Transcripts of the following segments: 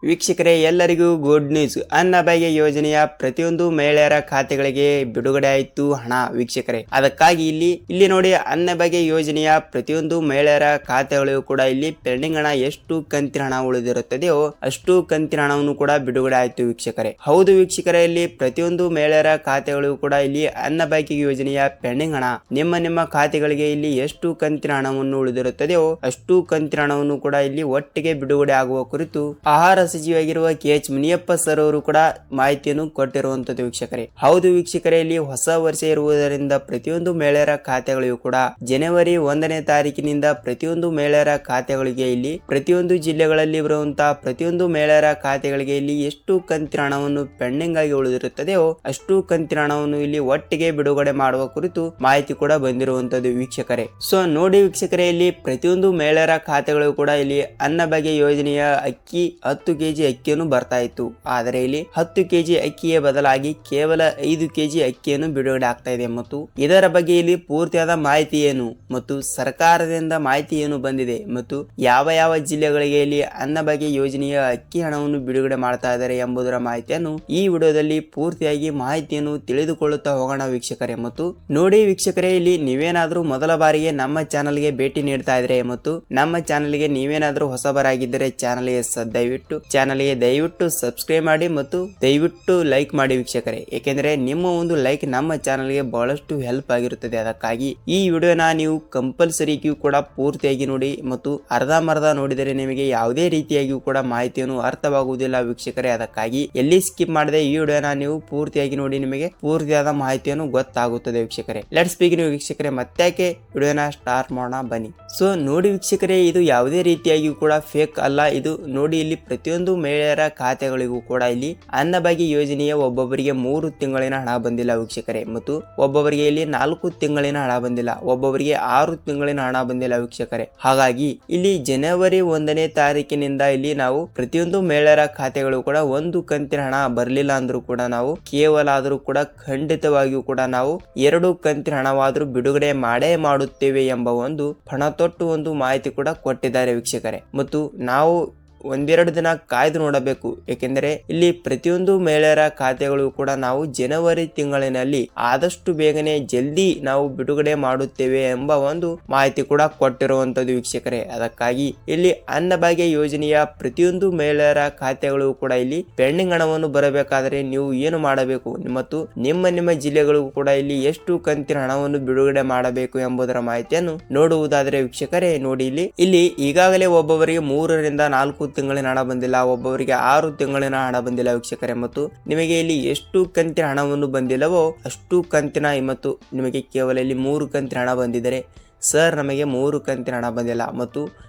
ವೀಕ್ಷಕರೇ, ಎಲ್ಲರಿಗೂ good news. Annabhagya ಯೋಜನೆಯ ಪ್ರತಿಯೊಂದು ಮಹಿಳೆಯರ ಖಾತೆಗಳಿಗೆ ಬಿಡುಗಡೆ ಆಯಿತು ಹಣ. ವೀಕ್ಷಕರೇ, ಅದಕ್ಕಾಗಿ ಇಲ್ಲಿ ನೋಡಿ, ಅನ್ನಭಾಗ್ಯ ಯೋಜನೆಯ ಪ್ರತಿಯೊಂದು ಮಹಿಳೆಯರ ಖಾತೆಗಳಿಗೂ ಕೂಡ ಇಲ್ಲಿ ಪೆಂಡಿಂಗ್ ಹಣ ಎಷ್ಟು ಕಂತಿನ ಹಣ ಉಳಿದಿರುತ್ತದೆಯೋ ಅಷ್ಟು ಕಂತಿನ ಹಣವನ್ನು ಕೂಡ ಬಿಡುಗಡೆ ಆಯಿತು ವೀಕ್ಷಕರೇ. ಹೌದು ವೀಕ್ಷಕರೇ, ಇಲ್ಲಿ ಪ್ರತಿಯೊಂದು ಮಹಿಳೆಯರ ಖಾತೆಗಳಿಗೂ ಕೂಡ ಇಲ್ಲಿ ಅನ್ನಭಾಗ್ಯ ಯೋಜನೆಯ ಪೆಂಡಿಂಗ್ ಹಣ ನಿಮ್ಮ ಖಾತೆಗಳಿಗೆ ಇಲ್ಲಿ ಎಷ್ಟು ಕಂತಿನ ಹಣವನ್ನು ಉಳಿದಿರುತ್ತದೆಯೋ ಅಷ್ಟು ಕಂತಿನ ಹಣವನ್ನು ಕೂಡ ಇಲ್ಲಿ ಒಟ್ಟಿಗೆ ಬಿಡುಗಡೆ ಆಗುವ ಕುರಿತು ಆಹಾರ ಸಚಿವರಾಗಿರುವ KH ಮುನಿಯಪ್ಪ ಸರ್ ಅವರು ಕೂಡ ಮಾಹಿತಿಯನ್ನು ಕೊಟ್ಟಿರುವಂತದ್ದು ವೀಕ್ಷಕರೇ. ಹೌದು ವೀಕ್ಷಕರೇ, ಇಲ್ಲಿ ಹೊಸ ವರ್ಷ ಇರುವುದರಿಂದ ಪ್ರತಿಯೊಂದು ಮಹಿಳೆಯರ ಖಾತೆಗಳಿಗೂ ಕೂಡ ಜನವರಿ 1ನೇ ತಾರೀಕಿನಿಂದ ಪ್ರತಿಯೊಂದು ಮಹಿಳೆಯರ ಖಾತೆಗಳಿಗೆ ಇಲ್ಲಿ ಪ್ರತಿಯೊಂದು ಜಿಲ್ಲೆಗಳಲ್ಲಿ ಬರುವಂತಹ ಪ್ರತಿಯೊಂದು ಮಹಿಳೆಯರ ಖಾತೆಗಳಿಗೆ ಇಲ್ಲಿ ಎಷ್ಟು ಕಂತಿನ ಹಣವನ್ನು ಪೆಂಡಿಂಗ್ ಆಗಿ ಉಳಿದಿರುತ್ತದೆಯೋ ಅಷ್ಟು ಕಂತಿನ ಹಣವನ್ನು ಇಲ್ಲಿ ಒಟ್ಟಿಗೆ ಬಿಡುಗಡೆ ಮಾಡುವ ಕುರಿತು ಮಾಹಿತಿ ಕೂಡ ಬಂದಿರುವಂತದ್ದು ವೀಕ್ಷಕರೇ. ಸೊ ನೋಡಿ ವೀಕ್ಷಕರೇ, ಇಲ್ಲಿ ಪ್ರತಿಯೊಂದು ಮಹಿಳೆಯರ ಖಾತೆಗಳು ಕೂಡ ಇಲ್ಲಿ ಅನ್ನಭಾಗ್ಯ ಯೋಜನೆಯ ಅಕ್ಕಿ 10 kg ಅಕ್ಕಿಯನ್ನು ಬರ್ತಾ ಇತ್ತು. ಆದರೆ ಇಲ್ಲಿ 10 kg ಅಕ್ಕಿಯ ಬದಲಾಗಿ ಕೇವಲ 5 kg ಅಕ್ಕಿಯನ್ನು ಬಿಡುಗಡೆ ಆಗ್ತಾ ಇದೆ. ಮತ್ತು ಇದರ ಬಗ್ಗೆ ಇಲ್ಲಿ ಪೂರ್ತಿಯಾದ ಮಾಹಿತಿ ಏನು ಮತ್ತು ಸರ್ಕಾರದಿಂದ ಮಾಹಿತಿ ಏನು ಬಂದಿದೆ ಮತ್ತು ಯಾವ ಜಿಲ್ಲೆಗಳಿಗೆ ಇಲ್ಲಿ ಅನ್ನಭಾಗ್ಯ ಯೋಜನೆಯ ಅಕ್ಕಿ ಹಣವನ್ನು ಬಿಡುಗಡೆ ಮಾಡ್ತಾ ಇದ್ದಾರೆ ಎಂಬುದರ ಮಾಹಿತಿಯನ್ನು ಈ ವಿಡಿಯೋದಲ್ಲಿ ಪೂರ್ತಿಯಾಗಿ ಮಾಹಿತಿಯನ್ನು ತಿಳಿದುಕೊಳ್ಳುತ್ತಾ ಹೋಗೋಣ ವೀಕ್ಷಕರೇ. ಮತ್ತು ನೋಡಿ ವೀಕ್ಷಕರೇ, ಇಲ್ಲಿ ನೀವೇನಾದ್ರೂ ಮೊದಲ ಬಾರಿಗೆ ನಮ್ಮ ಚಾನಲ್ಗೆ ಭೇಟಿ ನೀಡ್ತಾ ಇದ್ರೆ ಮತ್ತು ನಮ್ಮ ಚಾನಲ್ಗೆ ನೀವೇನಾದ್ರೂ ಹೊಸಬರಾಗಿದ್ದರೆ ಚಾನಲ್ಗೆ ದಯವಿಟ್ಟು ಸಬ್ಸ್ಕ್ರೈಬ್ ಮಾಡಿ ಮತ್ತು ದಯವಿಟ್ಟು ಲೈಕ್ ಮಾಡಿ ವೀಕ್ಷಕರೇ. ಏಕೆಂದರೆ ನಿಮ್ಮ ಒಂದು ಲೈಕ್ ನಮ್ಮ ಚಾನಲ್ಗೆ ಬಹಳಷ್ಟು ಹೆಲ್ಪ್ ಆಗಿರುತ್ತದೆ. ಅದಕ್ಕಾಗಿ ಈ ವಿಡಿಯೋನ ನೀವು ಕಂಪಲ್ಸರಿಗೂ ಕೂಡ ಪೂರ್ತಿಯಾಗಿ ನೋಡಿ ಮತ್ತು ಅರ್ಧಂಬರ್ಧ ನೋಡಿದರೆ ನಿಮಗೆ ಯಾವುದೇ ರೀತಿಯಾಗಿಯೂ ಕೂಡ ಮಾಹಿತಿಯನ್ನು ಅರ್ಥವಾಗುವುದಿಲ್ಲ ವೀಕ್ಷಕರೇ. ಅದಕ್ಕಾಗಿ ಎಲ್ಲಿ ಸ್ಕಿಪ್ ಮಾಡದೆ ಈ ವಿಡಿಯೋನ ನೀವು ಪೂರ್ತಿಯಾಗಿ ನೋಡಿ, ನಿಮಗೆ ಪೂರ್ತಿಯಾದ ಮಾಹಿತಿಯನ್ನು ಗೊತ್ತಾಗುತ್ತದೆ ವೀಕ್ಷಕರೇ. ಲೆಟ್ಸ್ ಬಿಗಿನ್ ವೀಕ್ಷಕರೇ. ಮತ್ತಾಕೆ ವಿಡಿಯೋನ ಸ್ಟಾರ್ಟ್ ಮಾಡೋಣ ಬನ್ನಿ. ಸೊ ನೋಡಿ ವೀಕ್ಷಕರೇ, ಇದು ಯಾವುದೇ ರೀತಿಯಾಗಿಯೂ ಕೂಡ ಫೇಕ್ ಅಲ್ಲ. ಇದು ನೋಡಿ, ಇಲ್ಲಿ ಪ್ರತಿಯೊಂದು ಮಹಿಳೆಯರ ಖಾತೆಗಳಿಗೂ ಕೂಡ ಇಲ್ಲಿ ಅನ್ನಭಾಗ್ಯ ಯೋಜನೆಯ ಒಬ್ಬೊಬ್ಬರಿಗೆ 3 ತಿಂಗಳಿನ ಹಣ ಬಂದಿಲ್ಲ ವೀಕ್ಷಕರೇ, ಮತ್ತು ಒಬ್ಬೊಬ್ಬರಿಗೆ ಇಲ್ಲಿ 4 ತಿಂಗಳಿನ ಹಣ ಬಂದಿಲ್ಲ, ಒಬ್ಬೊಬ್ಬರಿಗೆ 6 ತಿಂಗಳಿನ ಹಣ ಬಂದಿಲ್ಲ ವೀಕ್ಷಕರೇ. ಹಾಗಾಗಿ ಇಲ್ಲಿ ಜನವರಿ 1ನೇ ತಾರೀಕಿನಿಂದ ಇಲ್ಲಿ ನಾವು ಪ್ರತಿಯೊಂದು ಮಹಿಳೆಯರ ಖಾತೆಗಳು ಕೂಡ ಒಂದು ಕಂತಿನ ಹಣ ಬರಲಿಲ್ಲ ಅಂದ್ರೂ ಕೂಡ ನಾವು ಕೇವಲ ಆದ್ರೂ ಕೂಡ ಖಂಡಿತವಾಗಿಯೂ ಕೂಡ ನಾವು 2 ಕಂತಿನ ಹಣವಾದ್ರೂ ಬಿಡುಗಡೆ ಮಾಡೇ ಮಾಡುತ್ತೇವೆ ಎಂಬ ಒಂದು ಪಣತೊಟ್ಟು ಒಂದು ಮಾಹಿತಿ ಕೂಡ ಕೊಟ್ಟಿದ್ದಾರೆ ವೀಕ್ಷಕರೇ. ಮತ್ತು ನಾವು ಒಂದೆರಡು ದಿನ ಕಾಯ್ದು ನೋಡಬೇಕು. ಏಕೆಂದರೆ ಇಲ್ಲಿ ಪ್ರತಿಯೊಂದು ಮಹಿಳೆಯರ ಖಾತೆಗಳು ಕೂಡ ನಾವು ಜನವರಿ ತಿಂಗಳಿನಲ್ಲಿ ಆದಷ್ಟು ಬೇಗನೆ ಜಲ್ದಿ ನಾವು ಬಿಡುಗಡೆ ಮಾಡುತ್ತೇವೆ ಎಂಬ ಒಂದು ಮಾಹಿತಿ ಕೂಡ ಕೊಟ್ಟಿರುವಂತದ್ದು ವೀಕ್ಷಕರೇ. ಅದಕ್ಕಾಗಿ ಇಲ್ಲಿ ಅನ್ನಭಾಗ್ಯ ಯೋಜನೆಯ ಪ್ರತಿಯೊಂದು ಮಹಿಳೆಯರ ಖಾತೆಗಳು ಕೂಡ ಇಲ್ಲಿ ಪೆಂಡಿಂಗ್ ಹಣವನ್ನು ಬರಬೇಕಾದರೆ ನೀವು ಏನು ಮಾಡಬೇಕು ಮತ್ತು ನಿಮ್ಮ ಜಿಲ್ಲೆಗಳಿಗೂ ಕೂಡ ಇಲ್ಲಿ ಎಷ್ಟು ಕಂತಿನ ಹಣವನ್ನು ಬಿಡುಗಡೆ ಮಾಡಬೇಕು ಎಂಬುದರ ಮಾಹಿತಿಯನ್ನು ನೋಡುವುದಾದರೆ ವೀಕ್ಷಕರೇ, ನೋಡಿ ಇಲ್ಲಿ ಈಗಾಗಲೇ ಒಬ್ಬೊಬ್ಬರಿಗೆ 3 ರಿಂದ 4 ತಿಂಗಳಿನ ಹಣ ಬಂದಿಲ್ಲ, ಒಬ್ಬೊಬ್ಬರಿಗೆ 6 ತಿಂಗಳಿನ ಹಣ ಬಂದಿಲ್ಲ ವೀಕ್ಷಕರೇ. ಮತ್ತು ನಿಮಗೆ ಇಲ್ಲಿ ಎಷ್ಟು ಕಂತಿನ ಹಣವನ್ನು ಬಂದಿಲ್ಲವೋ ಅಷ್ಟು ಕಂತಿನ ಮತ್ತು ನಿಮಗೆ ಕೇವಲ ಇಲ್ಲಿ 3 ಕಂತಿನ ಹಣ ಬಂದಿದ್ದರೆ, ಸರ್ ನಮಗೆ 3 ಕಂತಿನ ಹಣ ಬಂದಿಲ್ಲ ಮತ್ತು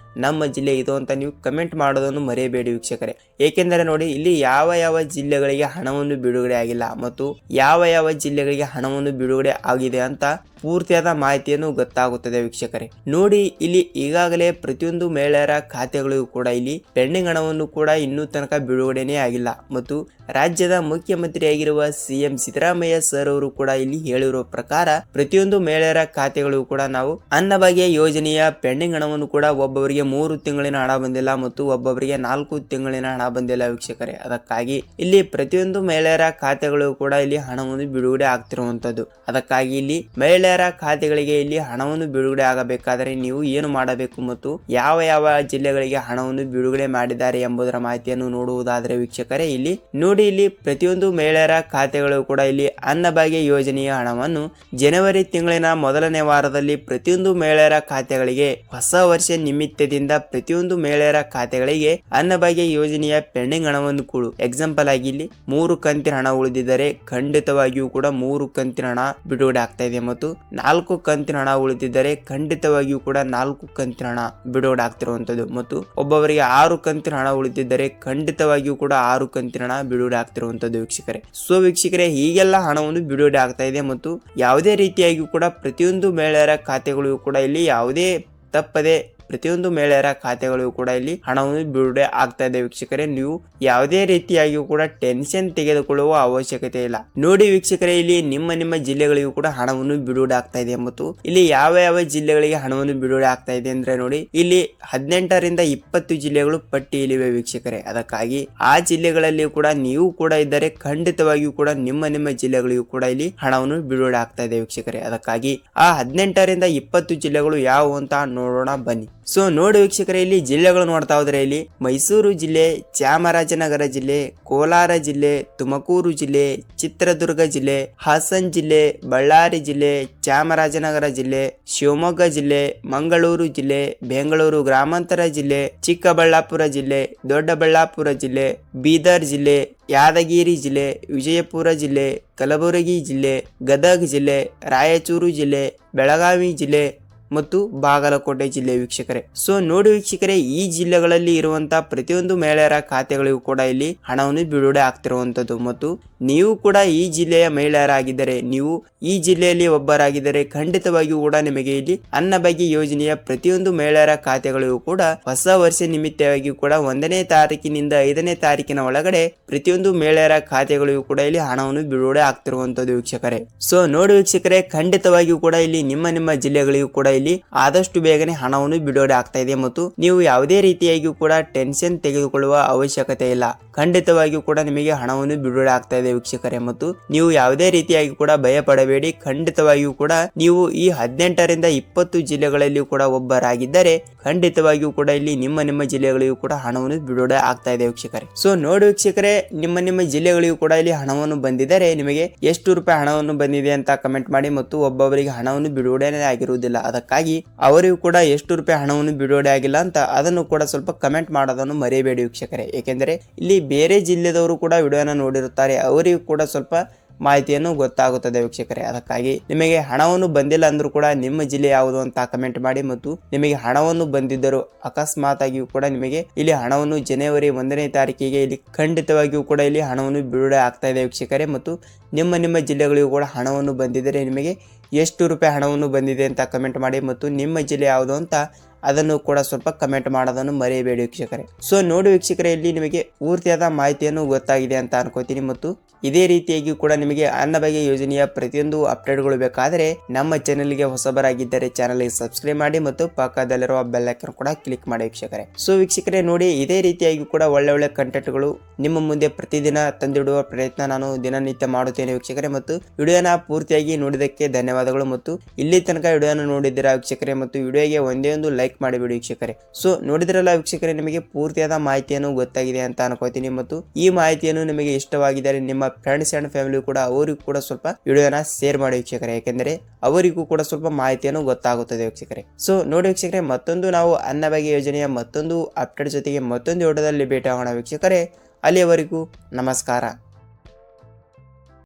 ನಮ್ಮ ಜಿಲ್ಲೆ ಇದು ಅಂತ ನೀವು ಕಮೆಂಟ್ ಮಾಡೋದನ್ನು ಮರೆಯಬೇಡಿ ವೀಕ್ಷಕರೇ. ಏಕೆಂದರೆ ನೋಡಿ, ಇಲ್ಲಿ ಯಾವ ಜಿಲ್ಲೆಗಳಿಗೆ ಹಣವನ್ನು ಬಿಡುಗಡೆ ಆಗಿಲ್ಲ ಮತ್ತು ಯಾವ ಜಿಲ್ಲೆಗಳಿಗೆ ಹಣವನ್ನು ಬಿಡುಗಡೆ ಆಗಿದೆ ಅಂತ ಪೂರ್ತಿಯಾದ ಮಾಹಿತಿಯನ್ನು ಗೊತ್ತಾಗುತ್ತದೆ ವೀಕ್ಷಕರೇ. ನೋಡಿ, ಇಲ್ಲಿ ಈಗಾಗಲೇ ಪ್ರತಿಯೊಂದು ಮಹಿಳೆಯರ ಖಾತೆಗಳಿಗೂ ಕೂಡ ಇಲ್ಲಿ ಪೆಂಡಿಂಗ್ ಹಣವನ್ನು ಕೂಡ ಇನ್ನೂ ತನಕ ಬಿಡುಗಡೆನೇ ಆಗಿಲ್ಲ. ಮತ್ತು ರಾಜ್ಯದ ಮುಖ್ಯಮಂತ್ರಿಯಾಗಿರುವ CM ಸಿದ್ದರಾಮಯ್ಯ ಸರ್ ಅವರು ಕೂಡ ಇಲ್ಲಿ ಹೇಳಿರುವ ಪ್ರಕಾರ ಪ್ರತಿಯೊಂದು ಮಹಿಳೆಯರ ಖಾತೆಗಳಿಗೂ ಕೂಡ ನಾವು ಅನ್ನಭಾಗ್ಯ ಯೋಜನೆಯ ಪೆಂಡಿಂಗ್ ಹಣವನ್ನು ಕೂಡ ಒಬ್ಬೊಬ್ಬರಿಗೆ 3 ತಿಂಗಳಿನ ಹಣ ಬಂದಿಲ್ಲ ಮತ್ತು ಒಬ್ಬೊಬ್ಬರಿಗೆ 4 ತಿಂಗಳಿನ ಹಣ ಬಂದಿಲ್ಲ ವೀಕ್ಷಕರೇ. ಅದಕ್ಕಾಗಿ ಇಲ್ಲಿ ಪ್ರತಿಯೊಂದು ಮಹಿಳೆಯರ ಖಾತೆಗಳಿಗೂ ಕೂಡ ಇಲ್ಲಿ ಹಣವನ್ನು ಬಿಡುಗಡೆ ಆಗ್ತಿರುವಂತದ್ದು. ಅದಕ್ಕಾಗಿ ಇಲ್ಲಿ ಮಹಿಳೆಯರ ಖಾತೆಗಳಿಗೆ ಇಲ್ಲಿ ಹಣವನ್ನು ಬಿಡುಗಡೆ ಆಗಬೇಕಾದರೆ ನೀವು ಏನು ಮಾಡಬೇಕು ಮತ್ತು ಯಾವ ಜಿಲ್ಲೆಗಳಿಗೆ ಹಣವನ್ನು ಬಿಡುಗಡೆ ಮಾಡಿದ್ದಾರೆ ಎಂಬುದರ ಮಾಹಿತಿಯನ್ನು ನೋಡುವುದಾದರೆ ವೀಕ್ಷಕರೇ, ಇಲ್ಲಿ ನೋಡಿ, ಇಲ್ಲಿ ಪ್ರತಿಯೊಂದು ಮಹಿಳೆಯರ ಖಾತೆಗಳು ಕೂಡ ಇಲ್ಲಿ ಅನ್ನಭಾಗ್ಯ ಯೋಜನೆಯ ಹಣವನ್ನು ಜನವರಿ ತಿಂಗಳಿನ ಮೊದಲನೇ ವಾರದಲ್ಲಿ ಪ್ರತಿಯೊಂದು ಮಹಿಳೆಯರ ಖಾತೆಗಳಿಗೆ ಹೊಸ ವರ್ಷ ನಿಮಿತ್ತದಿಂದ ಪ್ರತಿಯೊಂದು ಮಹಿಳೆಯರ ಖಾತೆಗಳಿಗೆ ಅನ್ನಭಾಗ್ಯ ಯೋಜನೆಯ ಪೆಂಡಿಂಗ್ ಹಣವನ್ನು ಕೂಡ ಎಕ್ಸಾಂಪಲ್ ಆಗಿ ಇಲ್ಲಿ 3 ಕಂತಿನ ಹಣ ಉಳಿದಿದ್ದರೆ ಖಂಡಿತವಾಗಿಯೂ ಕೂಡ 3 ಕಂತಿನ ಹಣ ಬಿಡುಗಡೆ ಆಗ್ತಾ ಇದೆ ಮತ್ತು 4 ಕಂತಿನ ಹಣ ಉಳಿದಿದ್ದರೆ ಖಂಡಿತವಾಗಿಯೂ ಕೂಡ 4 ಕಂತಿನ ಹಣ ಬಿಡುಗಡೆ ಆಗ್ತಿರುವಂತದ್ದು ಮತ್ತು ಒಬ್ಬೊಬ್ಬರಿಗೆ 6 ಕಂತಿನ ಹಣ ಉಳಿದಿದ್ದರೆ ಖಂಡಿತವಾಗಿಯೂ ಕೂಡ 6 ಕಂತಿನ ಹಣ ಬಿಡುಗಡೆ ಆಗ್ತಿರುವಂತದ್ದು ವೀಕ್ಷಕರೇ. ಸೊ ವೀಕ್ಷಕರೇ, ಹೀಗೆಲ್ಲ ಹಣವನ್ನು ಬಿಡುಗಡೆ ಆಗ್ತಾ ಇದೆ ಮತ್ತು ಯಾವುದೇ ರೀತಿಯಾಗಿಯೂ ಕೂಡ ಪ್ರತಿಯೊಂದು ಮಹಿಳೆಯರ ಖಾತೆಗಳಿಗೂ ಕೂಡ ಇಲ್ಲಿ ಯಾವುದೇ ತಪ್ಪದೆ ಪ್ರತಿಯೊಂದು ಮಹಿಳೆಯರ ಖಾತೆಗಳಿಗೂ ಕೂಡ ಇಲ್ಲಿ ಹಣವನ್ನು ಬಿಡುಗಡೆ ಆಗ್ತಾ ಇದೆ ವೀಕ್ಷಕರೇ. ನೀವು ಯಾವುದೇ ರೀತಿಯಾಗಿಯೂ ಕೂಡ ಟೆನ್ಷನ್ ತೆಗೆದುಕೊಳ್ಳುವ ಅವಶ್ಯಕತೆ ಇಲ್ಲ. ನೋಡಿ ವೀಕ್ಷಕರೇ, ಇಲ್ಲಿ ನಿಮ್ಮ ಜಿಲ್ಲೆಗಳಿಗೂ ಕೂಡ ಹಣವನ್ನು ಬಿಡುಗಡೆ ಆಗ್ತಾ ಇದೆ. ಮತ್ತು ಇಲ್ಲಿ ಯಾವ ಯಾವ ಜಿಲ್ಲೆಗಳಿಗೆ ಹಣವನ್ನು ಬಿಡುಗಡೆ ಆಗ್ತಾ ಇದೆ ಅಂದ್ರೆ ನೋಡಿ, ಇಲ್ಲಿ 18ರಿಂದ 20 ಜಿಲ್ಲೆಗಳು ಪಟ್ಟಿಯಲ್ಲಿವೆ ವೀಕ್ಷಕರೇ. ಅದಕ್ಕಾಗಿ ಆ ಜಿಲ್ಲೆಗಳಲ್ಲಿ ಕೂಡ ನೀವು ಕೂಡ ಇದ್ದರೆ ಖಂಡಿತವಾಗಿಯೂ ಕೂಡ ನಿಮ್ಮ ಜಿಲ್ಲೆಗಳಿಗೂ ಕೂಡ ಇಲ್ಲಿ ಹಣವನ್ನು ಬಿಡುಗಡೆ ಆಗ್ತಾ ಇದೆ ವೀಕ್ಷಕರೇ. ಅದಕ್ಕಾಗಿ ಆ 18ರಿಂದ 20 ಜಿಲ್ಲೆಗಳು ಯಾವುವು ಅಂತ ನೋಡೋಣ ಬನ್ನಿ. ಸೊ ನೋಡಿ ವೀಕ್ಷಕರೇ, ಇಲ್ಲಿ ಜಿಲ್ಲೆಗಳು ನೋಡ್ತಾ ಹೋದ್ರೆ ಇಲ್ಲಿ ಮೈಸೂರು ಜಿಲ್ಲೆ, ಚಾಮರಾಜನಗರ ಜಿಲ್ಲೆ, ಕೋಲಾರ ಜಿಲ್ಲೆ, ತುಮಕೂರು ಜಿಲ್ಲೆ, ಚಿತ್ರದುರ್ಗ ಜಿಲ್ಲೆ, ಹಾಸನ್ ಜಿಲ್ಲೆ, ಬಳ್ಳಾರಿ ಜಿಲ್ಲೆ, ಚಾಮರಾಜನಗರ ಜಿಲ್ಲೆ, ಶಿವಮೊಗ್ಗ ಜಿಲ್ಲೆ, ಮಂಗಳೂರು ಜಿಲ್ಲೆ, ಬೆಂಗಳೂರು ಗ್ರಾಮಾಂತರ ಜಿಲ್ಲೆ, ಚಿಕ್ಕಬಳ್ಳಾಪುರ ಜಿಲ್ಲೆ, ದೊಡ್ಡಬಳ್ಳಾಪುರ ಜಿಲ್ಲೆ, ಬೀದರ್ ಜಿಲ್ಲೆ, ಯಾದಗಿರಿ ಜಿಲ್ಲೆ, ವಿಜಯಪುರ ಜಿಲ್ಲೆ, ಕಲಬುರಗಿ ಜಿಲ್ಲೆ, ಗದಗ ಜಿಲ್ಲೆ, ರಾಯಚೂರು ಜಿಲ್ಲೆ, ಬೆಳಗಾವಿ ಜಿಲ್ಲೆ ಮತ್ತು ಬಾಗಲಕೋಟೆ ಜಿಲ್ಲೆ ವೀಕ್ಷಕರೇ. ಸೊ ನೋಡಿ ವೀಕ್ಷಕರೇ, ಈ ಜಿಲ್ಲೆಗಳಲ್ಲಿ ಇರುವಂತಹ ಪ್ರತಿಯೊಂದು ಮಹಿಳೆಯರ ಖಾತೆಗಳಿಗೂ ಕೂಡ ಇಲ್ಲಿ ಹಣವನ್ನು ಬಿಡುಗಡೆ ಆಗ್ತಿರುವಂತದ್ದು. ಮತ್ತು ನೀವು ಕೂಡ ಈ ಜಿಲ್ಲೆಯ ಮಹಿಳೆಯರಾಗಿದ್ದರೆ, ನೀವು ಈ ಜಿಲ್ಲೆಯಲ್ಲಿ ಒಬ್ಬರಾಗಿದ್ದರೆ ಖಂಡಿತವಾಗಿಯೂ ಕೂಡ ನಿಮಗೆ ಇಲ್ಲಿ ಅನ್ನಭಾಗ್ಯ ಯೋಜನೆಯ ಪ್ರತಿಯೊಂದು ಮಹಿಳೆಯರ ಖಾತೆಗಳಿಗೂ ಕೂಡ ಹೊಸ ವರ್ಷ ನಿಮಿತ್ತವಾಗಿ ಕೂಡ 1ನೇ ತಾರೀಕಿನಿಂದ 5ನೇ ತಾರೀಕಿನ ಒಳಗಡೆ ಪ್ರತಿಯೊಂದು ಮಹಿಳೆಯರ ಖಾತೆಗಳಿಗೂ ಕೂಡ ಇಲ್ಲಿ ಹಣವನ್ನು ಬಿಡುಗಡೆ ಆಗ್ತಿರುವಂತದ್ದು ವೀಕ್ಷಕರೇ. ಸೊ ನೋಡಿ ವೀಕ್ಷಕರೇ, ಖಂಡಿತವಾಗಿಯೂ ಕೂಡ ಇಲ್ಲಿ ನಿಮ್ಮ ಜಿಲ್ಲೆಗಳಿಗೂ ಕೂಡ ಇಲ್ಲಿ ಆದಷ್ಟು ಬೇಗನೆ ಹಣವನ್ನು ಬಿಡುಗಡೆ ಆಗ್ತಾ ಇದೆ. ಮತ್ತು ನೀವು ಯಾವುದೇ ರೀತಿಯಾಗಿಯೂ ಕೂಡ ಟೆನ್ಷನ್ ತೆಗೆದುಕೊಳ್ಳುವ ಅವಶ್ಯಕತೆ ಇಲ್ಲ. ಖಂಡಿತವಾಗಿಯೂ ಕೂಡ ನಿಮಗೆ ಹಣವನ್ನು ಬಿಡುಗಡೆ ಆಗ್ತಾ ಇದೆ ವೀಕ್ಷಕರೇ. ಮತ್ತು ನೀವು ಯಾವುದೇ ರೀತಿಯಾಗಿ ಕೂಡ ಭಯ ಪಡಬೇಡಿ. ಖಂಡಿತವಾಗಿಯೂ ಕೂಡ ನೀವು ಈ 18ರಿಂದ 20 ಜಿಲ್ಲೆಗಳಲ್ಲಿ ಕೂಡ ಒಬ್ಬರಾಗಿದ್ದರೆ ಖಂಡಿತವಾಗಿಯೂ ಕೂಡ ಇಲ್ಲಿ ನಿಮ್ಮ ಜಿಲ್ಲೆಗಳಿಗೂ ಕೂಡ ಹಣವನ್ನು ಬಿಡುಗಡೆ ಆಗ್ತಾ ಇದೆ ವೀಕ್ಷಕರೇ. ಸೊ ನೋಡಿ ವೀಕ್ಷಕರೇ, ನಿಮ್ಮ ಜಿಲ್ಲೆಗಳಿಗೂ ಕೂಡ ಇಲ್ಲಿ ಹಣವನ್ನು ಬಂದಿದ್ದರೆ ನಿಮಗೆ ಎಷ್ಟು ರೂಪಾಯಿ ಹಣವನ್ನು ಬಂದಿದೆ ಅಂತ ಕಮೆಂಟ್ ಮಾಡಿ. ಮತ್ತು ಒಬ್ಬೊಬ್ಬರಿಗೆ ಹಣವನ್ನು ಬಿಡುಗಡೆ ಆಗಿರುವುದಿಲ್ಲ, ಅದಕ್ಕಾಗಿ ಅವರಿಗೂ ಕೂಡ ಎಷ್ಟು ರೂಪಾಯಿ ಹಣವನ್ನು ಬಿಡುಗಡೆ ಆಗಿಲ್ಲ ಅಂತ ಅದನ್ನು ಕೂಡ ಸ್ವಲ್ಪ ಕಮೆಂಟ್ ಮಾಡೋದನ್ನು ಮರೆಯಬೇಡಿ ವೀಕ್ಷಕರೇ. ಏಕೆಂದರೆ ಇಲ್ಲಿ ಬೇರೆ ಜಿಲ್ಲೆದವರು ಕೂಡ ವಿಡಿಯೋನ ನೋಡಿರುತ್ತಾರೆ, ಅವರಿಗೂ ಕೂಡ ಸ್ವಲ್ಪ ಮಾಹಿತಿಯನ್ನು ಗೊತ್ತಾಗುತ್ತದೆ ವೀಕ್ಷಕರೇ. ಅದಕ್ಕಾಗಿ ನಿಮಗೆ ಹಣವನ್ನು ಬಂದಿಲ್ಲ ಅಂದ್ರೂ ಕೂಡ ನಿಮ್ಮ ಜಿಲ್ಲೆ ಯಾವುದು ಅಂತ ಕಮೆಂಟ್ ಮಾಡಿ. ಮತ್ತು ನಿಮಗೆ ಹಣವನ್ನು ಬಂದಿದ್ದರೂ ಅಕಸ್ಮಾತ್ ಆಗಿಯೂ ಕೂಡ ನಿಮಗೆ ಇಲ್ಲಿ ಹಣವನ್ನು ಜನವರಿ 1ನೇ ತಾರೀಕಿಗೆ ಇಲ್ಲಿ ಖಂಡಿತವಾಗಿಯೂ ಕೂಡ ಇಲ್ಲಿ ಹಣವನ್ನು ಬಿಡುಗಡೆ ಆಗ್ತಾ ಇದೆ ವೀಕ್ಷಕರೇ. ಮತ್ತು ನಿಮ್ಮ ಜಿಲ್ಲೆಗಳಿಗೂ ಕೂಡ ಹಣವನ್ನು ಬಂದಿದ್ದರೆ ನಿಮಗೆ ಎಷ್ಟು ರೂಪಾಯಿ ಹಣವನ್ನು ಬಂದಿದೆ ಅಂತ ಕಮೆಂಟ್ ಮಾಡಿ. ಮತ್ತು ನಿಮ್ಮ ಜಿಲ್ಲೆ ಯಾವುದು ಅಂತ ಅದನ್ನು ಕೂಡ ಸ್ವಲ್ಪ ಕಮೆಂಟ್ ಮಾಡೋದನ್ನು ಮರೆಯಬೇಡಿ ವೀಕ್ಷಕರೇ. ಸೊ ನೋಡಿ ವೀಕ್ಷಕರೇ, ಇಲ್ಲಿ ನಿಮಗೆ ಪೂರ್ತಿಯಾದ ಮಾಹಿತಿಯನ್ನು ಗೊತ್ತಾಗಿದೆ ಅಂತ ಅನ್ಕೋತೀನಿ. ಮತ್ತು ಇದೇ ರೀತಿಯಾಗಿ ಕೂಡ ನಿಮಗೆ ಅನ್ನಭಾಗ್ಯ ಯೋಜನೆಯ ಪ್ರತಿಯೊಂದು ಅಪ್ಡೇಟ್ಗಳು ಬೇಕಾದರೆ ನಮ್ಮ ಚಾನೆಲ್ಗೆ ಹೊಸಬರಾಗಿದ್ದರೆ ಚಾನೆಲ್ಗೆ ಸಬ್ಸ್ಕ್ರೈಬ್ ಮಾಡಿ ಮತ್ತು ಪಕ್ಕದಲ್ಲಿರುವ ಬೆಲ್ ಐಕಾನ್ ಕೂಡ ಕ್ಲಿಕ್ ಮಾಡಿ ವೀಕ್ಷಕರೇ. ಸೊ ವೀಕ್ಷಕರೇ ನೋಡಿ, ಇದೇ ರೀತಿಯಾಗಿ ಕೂಡ ಒಳ್ಳೆ ಕಂಟೆಂಟ್ಗಳು ನಿಮ್ಮ ಮುಂದೆ ಪ್ರತಿದಿನ ತಂದಿಡುವ ಪ್ರಯತ್ನ ನಾನು ದಿನನಿತ್ಯ ಮಾಡುತ್ತೇನೆ ವೀಕ್ಷಕರೇ. ಮತ್ತು ವಿಡಿಯೋನ ಪೂರ್ತಿಯಾಗಿ ನೋಡಿದಕ್ಕೆ ಧನ್ಯವಾದಗಳು. ಮತ್ತು ಇಲ್ಲಿ ತನಕ ವಿಡಿಯೋನ ನೋಡಿದ್ದೀರಾ ವೀಕ್ಷಕರೇ, ಮತ್ತು ವಿಡಿಯೋಗೆ ಒಂದೇ ಒಂದು ಲೈಕ್ ಮಾಡಿಬಿಡಿ ವೀಕ್ಷಕರೇ. ಸೊ ನೋಡಿದ್ರಲ್ಲ ವೀಕ್ಷಕರೇ, ನಿಮಗೆ ಪೂರ್ತಿಯಾದ ಮಾಹಿತಿಯನ್ನು ಗೊತ್ತಾಗಿದೆ ಅಂತ ಅನ್ಕೋತೀನಿ. ಮತ್ತು ಈ ಮಾಹಿತಿಯನ್ನು ನಿಮಗೆ ಇಷ್ಟವಾಗಿದ್ದರೆ ನಿಮ್ಮ ಫ್ರೆಂಡ್ಸ್ ಅಂಡ್ ಫ್ಯಾಮಿಲಿ ಕೂಡ ಅವರಿಗೂ ಕೂಡ ಸ್ವಲ್ಪ ವಿಡಿಯೋನ ಶೇರ್ ಮಾಡಿ ವೀಕ್ಷಕರೇ. ಯಾಕೆಂದರೆ ಅವರಿಗೂ ಕೂಡ ಸ್ವಲ್ಪ ಮಾಹಿತಿಯನ್ನು ಗೊತ್ತಾಗುತ್ತದೆ ವೀಕ್ಷಕರೇ. ಸೊ ನೋಡಿ ವೀಕ್ಷಕರೇ, ಮತ್ತೊಂದು ನಾವು ಅನ್ನಭಾಗ್ಯ ಯೋಜನೆಯ ಮತ್ತೊಂದು ಅಪ್ಡೇಟ್ ಜೊತೆಗೆ ಮತ್ತೊಂದು ವಿಡಿಯೋದಲ್ಲಿ ಭೇಟಿ ಆಗೋಣ ವೀಕ್ಷಕರೇ. ಅಲ್ಲಿಯವರೆಗೂ ನಮಸ್ಕಾರ.